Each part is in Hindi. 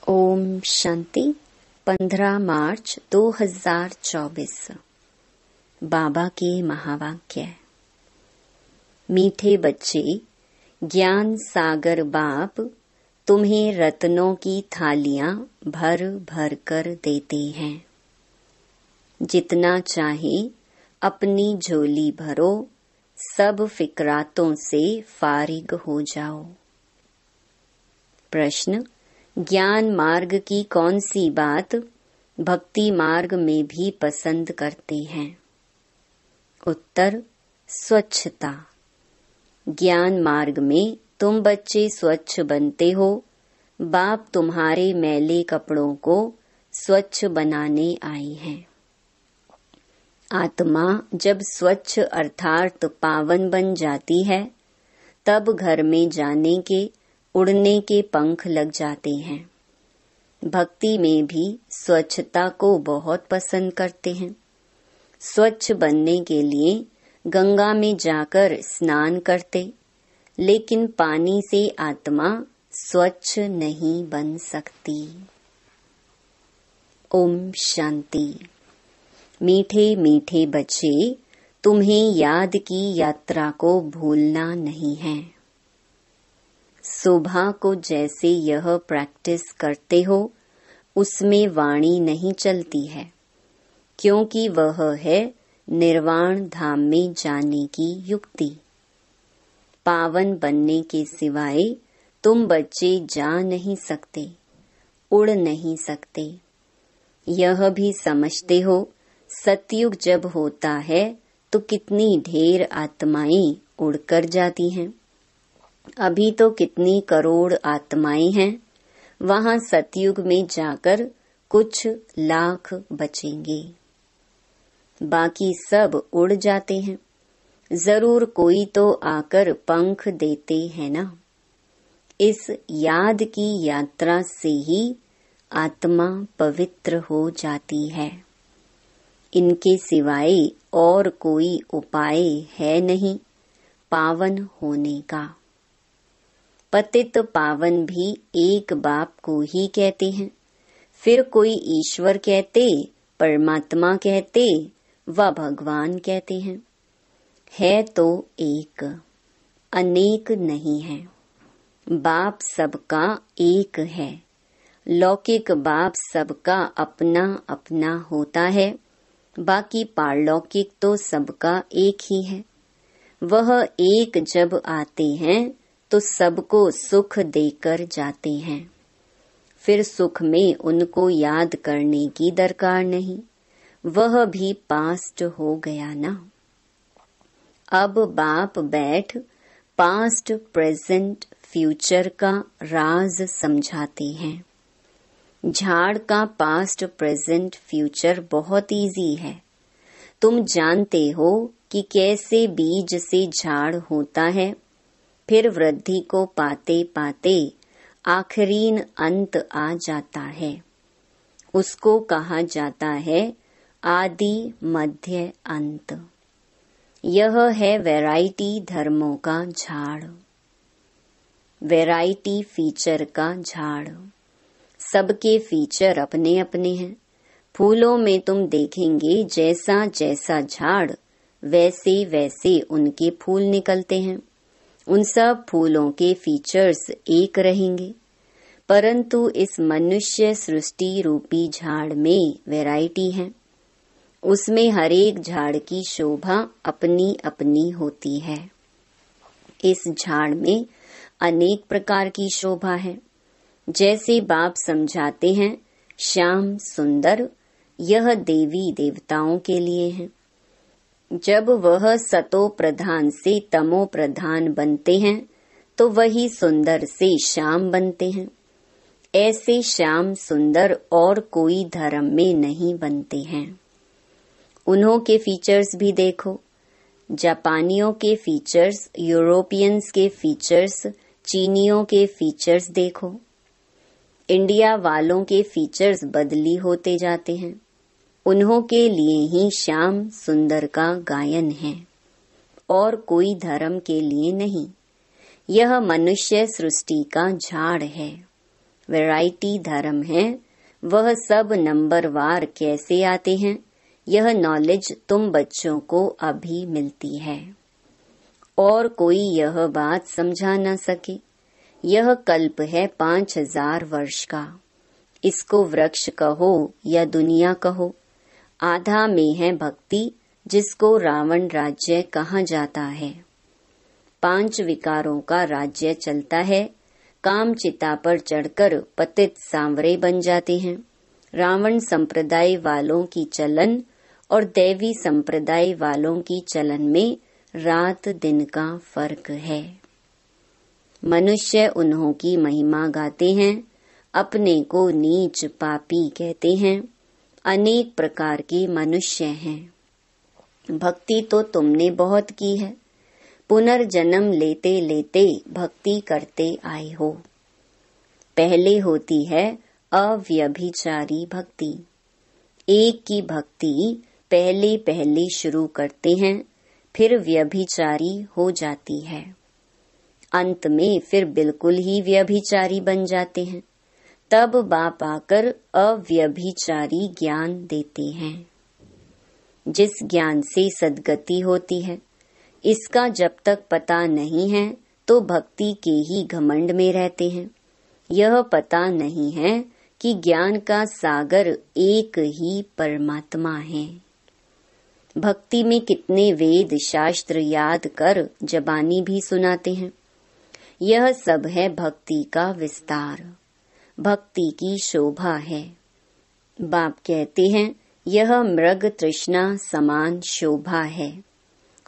ओम शांति। 15 मार्च 2024। बाबा के महावाक्य। मीठे बच्चे, ज्ञान सागर बाप तुम्हें रत्नों की थालियां भर भर कर देते हैं। जितना चाहे अपनी झोली भरो, सब फिक्रातों से फारिग हो जाओ। प्रश्न: ज्ञान मार्ग की कौन सी बात भक्ति मार्ग में भी पसंद करते हैं? उत्तर: स्वच्छता। ज्ञान मार्ग में तुम बच्चे स्वच्छ बनते हो। बाप तुम्हारे मैले कपड़ों को स्वच्छ बनाने आए हैं। आत्मा जब स्वच्छ अर्थात पावन बन जाती है, तब घर में जाने के, उड़ने के पंख लग जाते हैं। भक्ति में भी स्वच्छता को बहुत पसंद करते हैं। स्वच्छ बनने के लिए गंगा में जाकर स्नान करते, लेकिन पानी से आत्मा स्वच्छ नहीं बन सकती। ओम शांति। मीठे मीठे बच्चे, तुम्हें याद की यात्रा को भूलना नहीं है। सुबह को जैसे यह प्रैक्टिस करते हो, उसमें वाणी नहीं चलती है, क्योंकि वह है निर्वाण धाम में जाने की युक्ति। पावन बनने के सिवाय तुम बच्चे जा नहीं सकते, उड़ नहीं सकते। यह भी समझते हो, सतयुग जब होता है तो कितनी ढेर आत्माएं उड़कर जाती हैं। अभी तो कितनी करोड़ आत्माएं हैं, वहां सतयुग में जाकर कुछ लाख बचेंगे, बाकी सब उड़ जाते हैं। जरूर कोई तो आकर पंख देते हैं ना। इस याद की यात्रा से ही आत्मा पवित्र हो जाती है। इनके सिवाय और कोई उपाय है नहीं पावन होने का। पतित पावन भी एक बाप को ही कहते हैं, फिर कोई ईश्वर कहते, परमात्मा कहते व भगवान कहते हैं। है तो एक, अनेक नहीं है। बाप सबका एक है। लौकिक बाप सबका अपना अपना होता है, बाकी पारलौकिक तो सबका एक ही है। वह एक जब आते हैं तो सबको सुख देकर जाते हैं। फिर सुख में उनको याद करने की दरकार नहीं, वह भी पास्ट हो गया ना। अब बाप बैठ पास्ट, प्रेजेंट, फ्यूचर का राज समझाते हैं। झाड़ का पास्ट, प्रेजेंट, फ्यूचर बहुत इजी है। तुम जानते हो कि कैसे बीज से झाड़ होता है, फिर वृद्धि को पाते पाते आखिरीन अंत आ जाता है। उसको कहा जाता है आदि मध्य अंत। यह है वैरायटी धर्मों का झाड़, वैरायटी फीचर का झाड़। सबके फीचर अपने अपने हैं। फूलों में तुम देखेंगे जैसा जैसा झाड़, वैसे वैसे उनके फूल निकलते हैं। उन सब फूलों के फीचर्स एक रहेंगे, परंतु इस मनुष्य सृष्टि रूपी झाड़ में वैरायटी है। उसमें हर एक झाड़ की शोभा अपनी अपनी होती है। इस झाड़ में अनेक प्रकार की शोभा है। जैसे बाप समझाते हैं, श्याम सुंदर, यह देवी देवताओं के लिए है। जब वह सतो प्रधान से तमो प्रधान बनते हैं, तो वही सुंदर से श्याम बनते हैं। ऐसे श्याम सुंदर और कोई धर्म में नहीं बनते हैं। उन्हों के फीचर्स भी देखो। जापानियों के फीचर्स, यूरोपियंस के फीचर्स, चीनियों के फीचर्स देखो। इंडिया वालों के फीचर्स बदली होते जाते हैं। उन्हों के लिए ही श्याम सुंदर का गायन है, और कोई धर्म के लिए नहीं। यह मनुष्य सृष्टि का झाड़ है। वैरायटी धर्म है, वह सब नंबरवार कैसे आते हैं, यह नॉलेज तुम बच्चों को अभी मिलती है और कोई यह बात समझा न सके। यह कल्प है 5000 वर्ष का। इसको वृक्ष कहो या दुनिया कहो। आधा में है भक्ति, जिसको रावण राज्य कहा जाता है। 5 विकारों का राज्य चलता है। काम चिता पर चढ़कर पतित सांवरे बन जाते हैं। रावण संप्रदाय वालों की चलन और दैवी संप्रदाय वालों की चलन में रात दिन का फर्क है। मनुष्य उन्हों की महिमा गाते हैं, अपने को नीच पापी कहते हैं। अनेक प्रकार के मनुष्य हैं। भक्ति तो तुमने बहुत की है, पुनर्जन्म लेते लेते भक्ति करते आए हो। पहले होती है अव्यभिचारी भक्ति। एक की भक्ति पहले पहले शुरू करते हैं, फिर व्यभिचारी हो जाती है। अंत में फिर बिल्कुल ही व्यभिचारी बन जाते हैं। तब बाप आकर अव्यभिचारी ज्ञान देते हैं। जिस ज्ञान से सद्गति होती है, इसका जब तक पता नहीं है तो भक्ति के ही घमंड में रहते हैं। यह पता नहीं है कि ज्ञान का सागर एक ही परमात्मा है। भक्ति में कितने वेद शास्त्र याद कर जबानी भी सुनाते हैं। यह सब है भक्ति का विस्तार, भक्ति की शोभा है। बाप कहते हैं यह मृग तृष्णा समान शोभा है।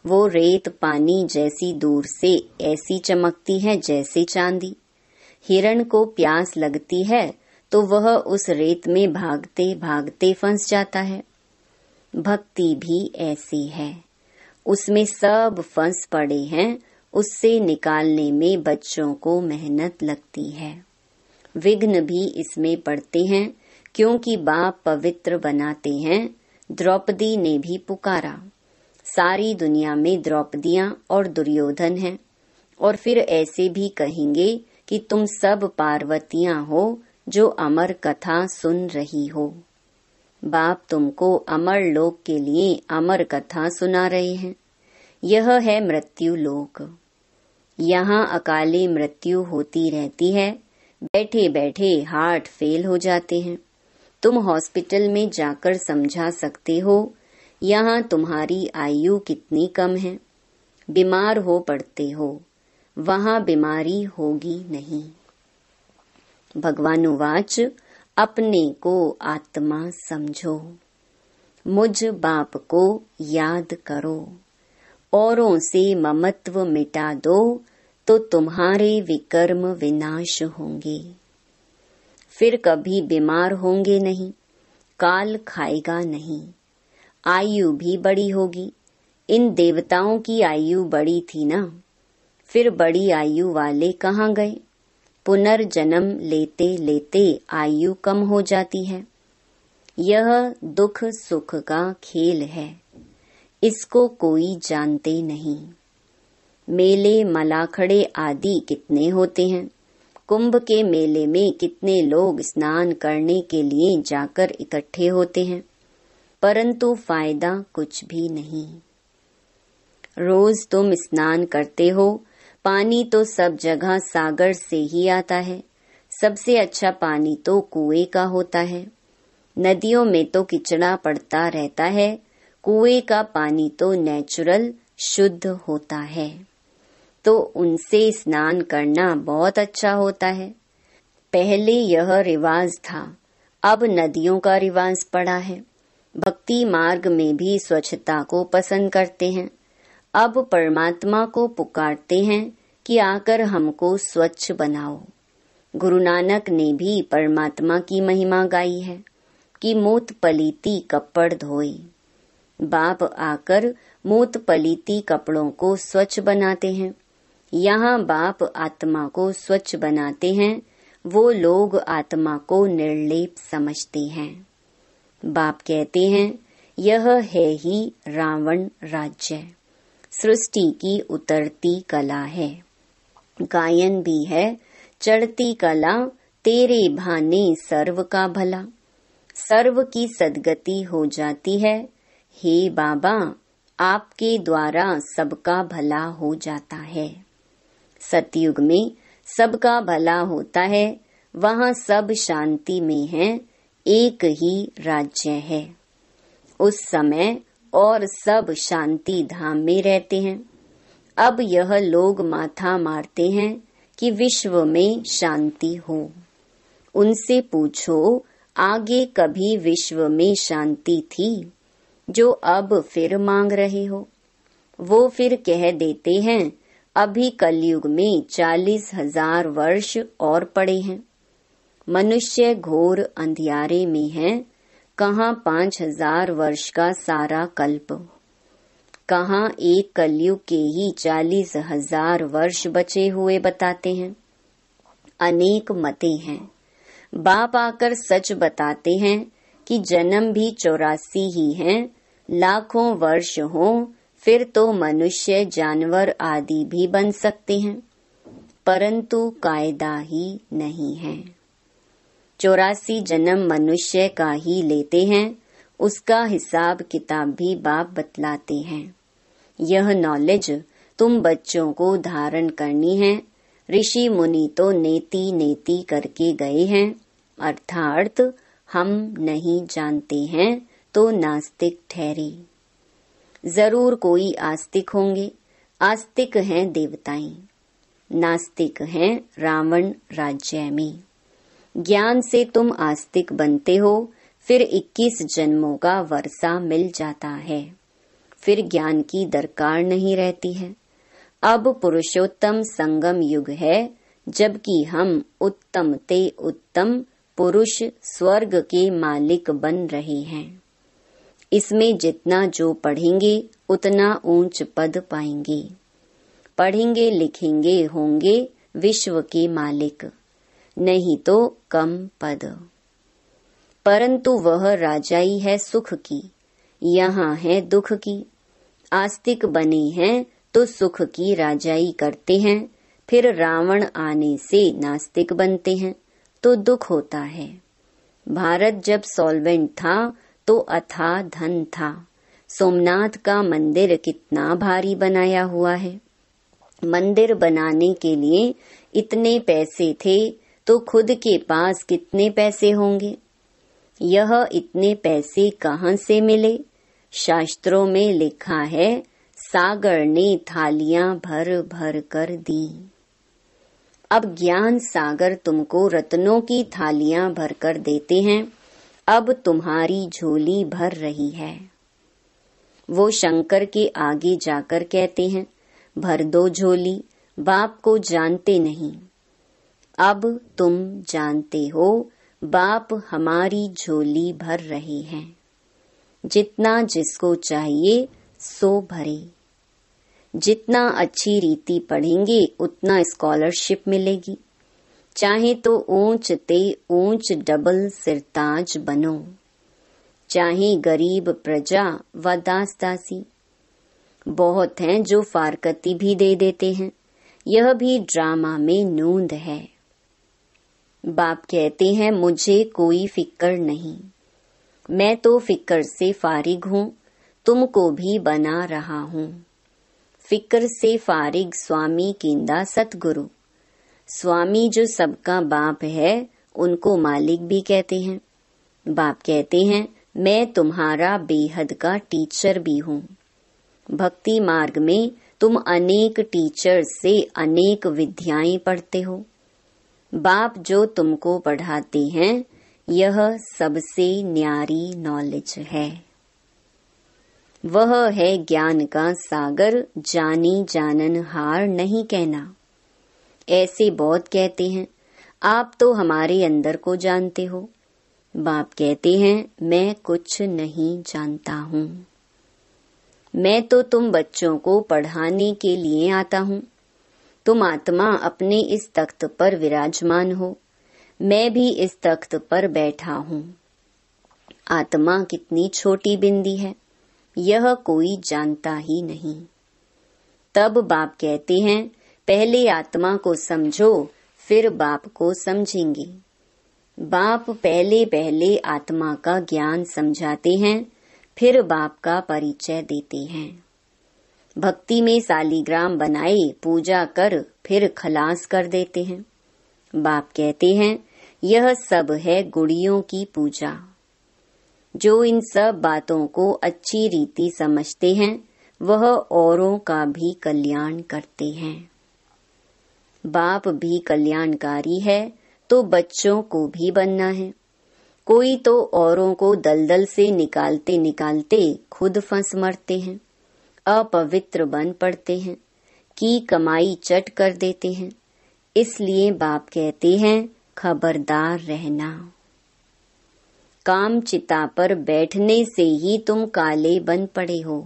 वो रेत पानी जैसी दूर से ऐसी चमकती है जैसे चांदी। हिरण को प्यास लगती है तो वह उस रेत में भागते भागते फंस जाता है। भक्ति भी ऐसी है, उसमें सब फंस पड़े हैं, उससे निकालने में बच्चों को मेहनत लगती है। विघ्न भी इसमें पड़ते हैं, क्योंकि बाप पवित्र बनाते हैं। द्रौपदी ने भी पुकारा। सारी दुनिया में द्रौपदियां और दुर्योधन हैं, और फिर ऐसे भी कहेंगे कि तुम सब पार्वतियां हो जो अमर कथा सुन रही हो। बाप तुमको अमर लोक के लिए अमर कथा सुना रहे हैं। यह है मृत्यु लोक। यहाँ अकाले मृत्यु होती रहती है। बैठे बैठे हार्ट फेल हो जाते हैं। तुम हॉस्पिटल में जाकर समझा सकते हो यहाँ तुम्हारी आयु कितनी कम है। बीमार हो पड़ते हो, वहाँ बीमारी होगी नहीं। भगवानुवाच अपने को आत्मा समझो, मुझ बाप को याद करो, औरों से ममत्व मिटा दो तो तुम्हारे विकर्म विनाश होंगे। फिर कभी बीमार होंगे नहीं, काल खाएगा नहीं, आयु भी बड़ी होगी। इन देवताओं की आयु बड़ी थी ना, फिर बड़ी आयु वाले कहाँ गए। पुनर्जन्म लेते लेते आयु कम हो जाती है। यह दुख सुख का खेल है, इसको कोई जानते नहीं। मेले मलाखड़े आदि कितने होते हैं। कुंभ के मेले में कितने लोग स्नान करने के लिए जाकर इकट्ठे होते हैं, परंतु फायदा कुछ भी नहीं। रोज तुम स्नान करते हो, पानी तो सब जगह सागर से ही आता है। सबसे अच्छा पानी तो कुएं का होता है। नदियों में तो किचड़ा पड़ता रहता है, कुएं का पानी तो नेचुरल शुद्ध होता है, तो उनसे स्नान करना बहुत अच्छा होता है। पहले यह रिवाज था, अब नदियों का रिवाज पड़ा है। भक्ति मार्ग में भी स्वच्छता को पसंद करते हैं। अब परमात्मा को पुकारते हैं कि आकर हमको स्वच्छ बनाओ। गुरु नानक ने भी परमात्मा की महिमा गाई है कि मूत पलीती कपड़ धोए। बाप आकर मूत पलीती कपड़ों को स्वच्छ बनाते हैं। यहाँ बाप आत्मा को स्वच्छ बनाते हैं, वो लोग आत्मा को निर्लेप समझते हैं। बाप कहते हैं यह है ही रावण राज्य, सृष्टि की उतरती कला है। गायन भी है, चढ़ती कला तेरे भाने सर्व का भला, सर्व की सद्गति हो जाती है। हे बाबा, आपके द्वारा सबका भला हो जाता है। सतयुग में सबका भला होता है, वहाँ सब शांति में है, एक ही राज्य है। उस समय और सब शांति धाम में रहते हैं। अब यह लोग माथा मारते हैं कि विश्व में शांति हो। उनसे पूछो, आगे कभी विश्व में शांति थी जो अब फिर मांग रहे हो? वो फिर कह देते हैं, अभी कलयुग में 40,000 वर्ष और पड़े हैं। मनुष्य घोर अंधियारे में है, कहाँ 5,000 वर्ष का सारा कल्प, कहाँ एक कलयुग के ही 40,000 वर्ष बचे हुए बताते हैं। अनेक मतें हैं। बाप आकर सच बताते हैं कि जन्म भी 84 ही हैं, लाखों वर्ष हों फिर तो मनुष्य जानवर आदि भी बन सकते हैं, परंतु कायदा ही नहीं है। 84 जन्म मनुष्य का ही लेते हैं, उसका हिसाब किताब भी बाप बतलाते हैं। यह नॉलेज तुम बच्चों को धारण करनी है। ऋषि मुनि तो नेति नेति करके गए हैं, अर्थात हम नहीं जानते हैं तो नास्तिक ठहरे। जरूर कोई आस्तिक होंगे। आस्तिक हैं देवताएं, नास्तिक हैं रावण राज्य में। ज्ञान से तुम आस्तिक बनते हो, फिर 21 जन्मों का वर्षा मिल जाता है, फिर ज्ञान की दरकार नहीं रहती है। अब पुरुषोत्तम संगम युग है, जबकि हम उत्तम ते उत्तम पुरुष स्वर्ग के मालिक बन रहे हैं। इसमें जितना जो पढ़ेंगे उतना ऊंच पद पाएंगे। पढ़ेंगे लिखेंगे होंगे विश्व के मालिक, नहीं तो कम पद। परंतु वह राजाई है सुख की, यहाँ है दुख की। आस्तिक बने हैं तो सुख की राजाई करते हैं, फिर रावण आने से नास्तिक बनते हैं तो दुख होता है। भारत जब सॉल्वेंट था तो अथाह धन था। सोमनाथ का मंदिर कितना भारी बनाया हुआ है। मंदिर बनाने के लिए इतने पैसे थे तो खुद के पास कितने पैसे होंगे। यह इतने पैसे कहाँ से मिले? शास्त्रों में लिखा है, सागर ने थालियां भर भर कर दी। अब ज्ञान सागर तुमको रत्नों की थालियां भर कर देते हैं। अब तुम्हारी झोली भर रही है। वो शंकर के आगे जाकर कहते हैं, भर दो झोली। बाप को जानते नहीं, अब तुम जानते हो। बाप हमारी झोली भर रहे हैं। जितना जिसको चाहिए सो भरे। जितना अच्छी रीति पढ़ेंगे उतना स्कॉलरशिप मिलेगी। चाहे तो ऊंच ते ऊंच डबल सिरताज बनो, चाहे गरीब प्रजा व दास दासी। बहुत हैं जो फारकती भी दे देते हैं, यह भी ड्रामा में नूंद है। बाप कहते हैं, मुझे कोई फिक्र नहीं, मैं तो फिक्र से फारिग हूँ, तुमको भी बना रहा हूँ। फिक्र से फारिग स्वामी कींदा सतगुरु। स्वामी जो सबका बाप है, उनको मालिक भी कहते हैं। बाप कहते हैं, मैं तुम्हारा बेहद का टीचर भी हूँ। भक्ति मार्ग में तुम अनेक टीचर से अनेक विद्याएं पढ़ते हो। बाप जो तुमको पढ़ाते हैं, यह सबसे न्यारी नॉलेज है। वह है ज्ञान का सागर, जानी जानन हार नहीं कहना। ऐसे बहुत कहते हैं, आप तो हमारे अंदर को जानते हो। बाप कहते हैं, मैं कुछ नहीं जानता हूँ। मैं तो तुम बच्चों को पढ़ाने के लिए आता हूँ। तुम आत्मा अपने इस तख्त पर विराजमान हो, मैं भी इस तख्त पर बैठा हूँ। आत्मा कितनी छोटी बिंदी है, यह कोई जानता ही नहीं। तब बाप कहते हैं, पहले आत्मा को समझो, फिर बाप को समझेंगे। बाप पहले पहले आत्मा का ज्ञान समझाते हैं, फिर बाप का परिचय देते हैं। भक्ति में सालीग्राम बनाए पूजा कर फिर खलास कर देते हैं। बाप कहते हैं यह सब है गुड़ियों की पूजा। जो इन सब बातों को अच्छी रीति समझते हैं वह औरों का भी कल्याण करते हैं। बाप भी कल्याणकारी है तो बच्चों को भी बनना है। कोई तो औरों को दलदल से निकालते निकालते खुद फंस मरते हैं, अपवित्र बन पड़ते हैं, की कमाई चट कर देते हैं। इसलिए बाप कहते हैं खबरदार रहना। काम चिता पर बैठने से ही तुम काले बन पड़े हो।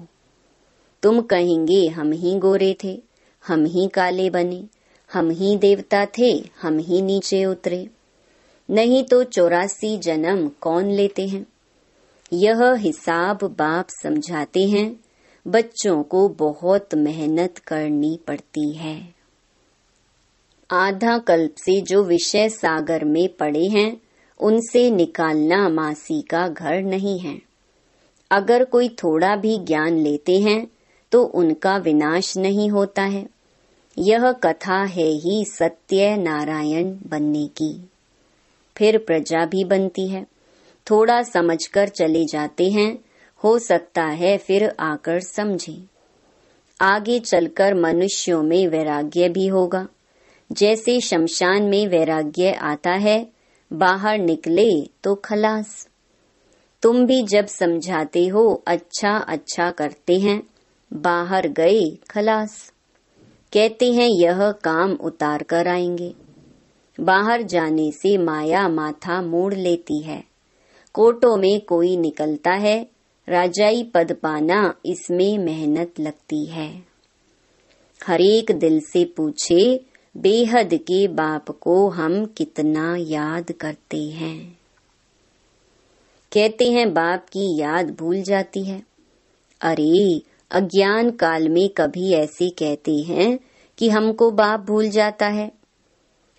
तुम कहेंगे हम ही गोरे थे, हम ही काले बने, हम ही देवता थे, हम ही नीचे उतरे। नहीं तो 84 जन्म कौन लेते हैं। यह हिसाब बाप समझाते हैं। बच्चों को बहुत मेहनत करनी पड़ती है। आधा कल्प से जो विषय सागर में पड़े हैं उनसे निकालना मासी का घर नहीं है। अगर कोई थोड़ा भी ज्ञान लेते हैं तो उनका विनाश नहीं होता है। यह कथा है ही सत्य नारायण बनने की। फिर प्रजा भी बनती है। थोड़ा समझकर चले जाते हैं, हो सकता है फिर आकर समझें। आगे चलकर मनुष्यों में वैराग्य भी होगा। जैसे शमशान में वैराग्य आता है, बाहर निकले तो खलास। तुम भी जब समझाते हो अच्छा अच्छा करते हैं, बाहर गए खलास। कहते हैं यह काम उतार कर आएंगे। बाहर जाने से माया माथा मोड़ लेती है। कोटों में कोई निकलता है, राजाई पद पाना इसमें मेहनत लगती है। हरेक दिल से पूछे बेहद के बाप को हम कितना याद करते हैं। कहते हैं बाप की याद भूल जाती है। अरे अज्ञान काल में कभी ऐसे कहते हैं कि हमको बाप भूल जाता है।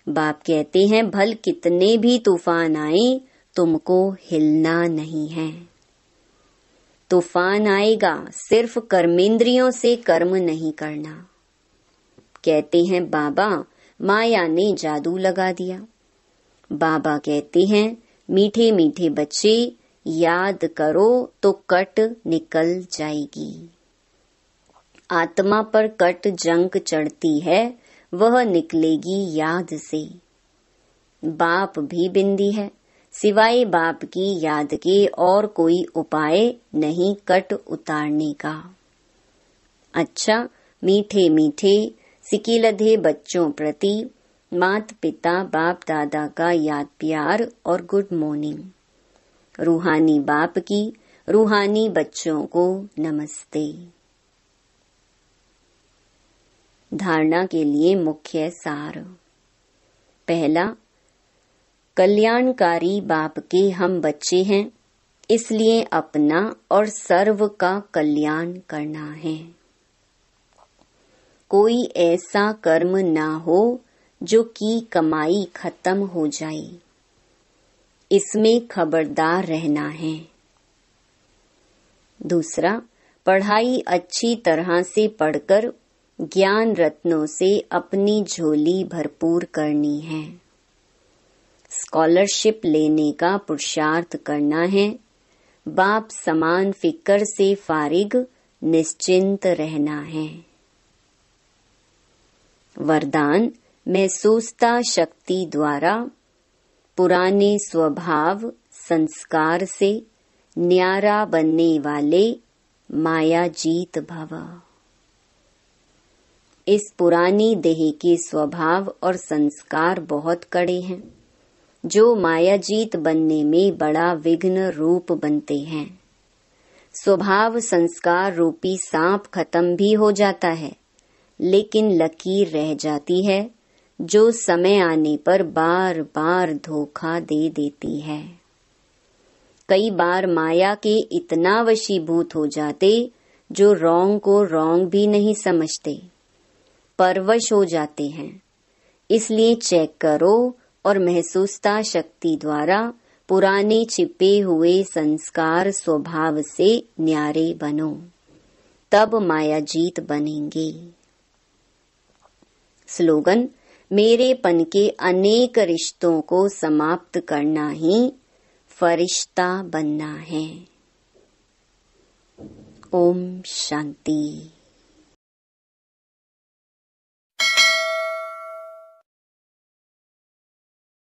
बाप कहते हैं भल कितने भी तूफान आए तुमको हिलना नहीं है। तूफान आएगा, सिर्फ कर्मेंद्रियों से कर्म नहीं करना। कहते हैं बाबा माया ने जादू लगा दिया। बाबा कहते हैं मीठे मीठे बच्चे याद करो तो कट निकल जाएगी। आत्मा पर कट जंक चढ़ती है, वह निकलेगी याद से। बाप भी बिंदी है, सिवाय बाप की याद के और कोई उपाय नहीं कट उतारने का। अच्छा मीठे मीठे सिकिलधे बच्चों प्रति मात पिता बाप दादा का याद प्यार और गुड मॉर्निंग। रूहानी बाप की रूहानी बच्चों को नमस्ते। धारणा के लिए मुख्य सार। पहला, कल्याणकारी बाप के हम बच्चे हैं, इसलिए अपना और सर्व का कल्याण करना है। कोई ऐसा कर्म ना हो जो की कमाई खत्म हो जाए, इसमें खबरदार रहना है। दूसरा, पढ़ाई अच्छी तरह से पढ़कर ज्ञान रत्नों से अपनी झोली भरपूर करनी है। स्कॉलरशिप लेने का पुरुषार्थ करना है। बाप समान फिक्र से फारिग निश्चिंत रहना है। वरदान महसूसता शक्ति द्वारा पुराने स्वभाव संस्कार से न्यारा बनने वाले माया जीत भव। इस पुरानी देह के स्वभाव और संस्कार बहुत कड़े हैं, जो मायाजीत बनने में बड़ा विघ्न रूप बनते हैं। स्वभाव संस्कार रूपी सांप खत्म भी हो जाता है, लेकिन लकीर रह जाती है, जो समय आने पर बार बार धोखा दे देती है। कई बार माया के इतना वशीभूत हो जाते जो रॉन्ग को रॉन्ग भी नहीं समझते, परवश हो जाते हैं। इसलिए चेक करो और महसूसता शक्ति द्वारा पुराने छिपे हुए संस्कार स्वभाव से न्यारे बनो, तब मायाजीत बनेंगे। स्लोगन: मेरेपन के अनेक रिश्तों को समाप्त करना ही फरिश्ता बनना है। ओम शांति।